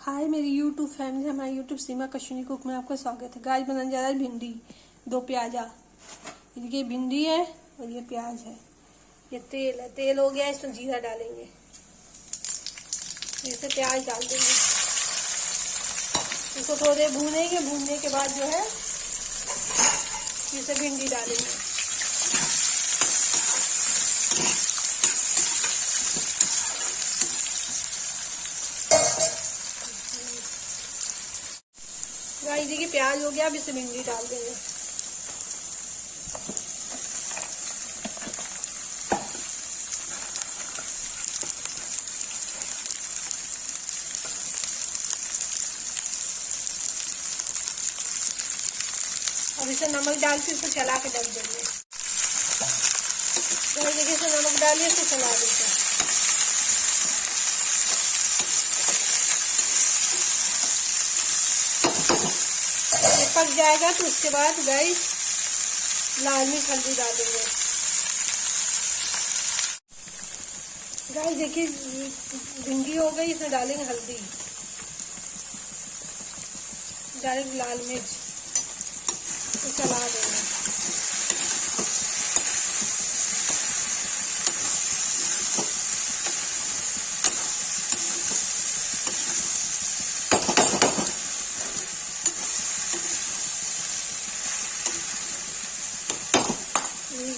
हाय मेरी YouTube family, हमारे YouTube सीमा Kashmiri cook में आपका स्वागत है। गाइस बनाने जा रहा है भिंडी, 2 प्याजा। ये भिंडी है और ये प्याज है। ये तेल है, तेल हो गया, इसमें जीरा डालेंगे, जैसे प्याज डाल देंगे, इसको थोड़ी देर भूनेंगे। भूनने के बाद जो है जैसे भिंडी डालेंगे। गाइस देखिए प्याज हो गया, अब इसे भिंडी डाल देंगे। अब इसे नमक डाल के इसे चला के ढक देंगे। गाइस देखिए इसे नमक डालिए, इसे चला देते हैं। पक जाएगा तो उसके बाद गाइस लाल मिर्च हल्दी डालेंगे। गाइस देखिए भिंडी हो गई, इसमें डालेंगे हल्दी, डालेंगे लाल मिर्च, तो चला देंगे।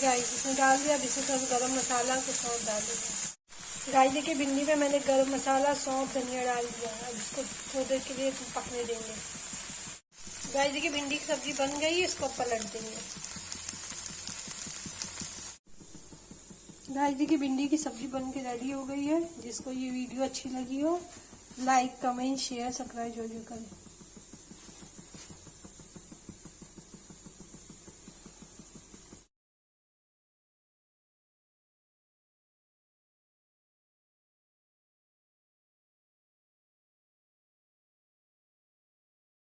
गाइस इसमें डाल दिया। अब इसमें थोड़ा गरम मसाला कुछ और डाल देंगे। गाइस देखिए भिंडी में मैंने गरम मसाला, सौंफ, धनिया डाल दिया। अब इसको थोड़ी देर के लिए पकने देंगे। गाइस देखिए भिंडी की सब्जी बन गई, इसको पलट देंगे। गाइस देखिए भिंडी की सब्जी बन के रेडी हो गई है। जिसको ये वीडियो अच्छी लगी हो, लाइक, कमेंट, शेयर, सब्सक्राइब जरूर करें।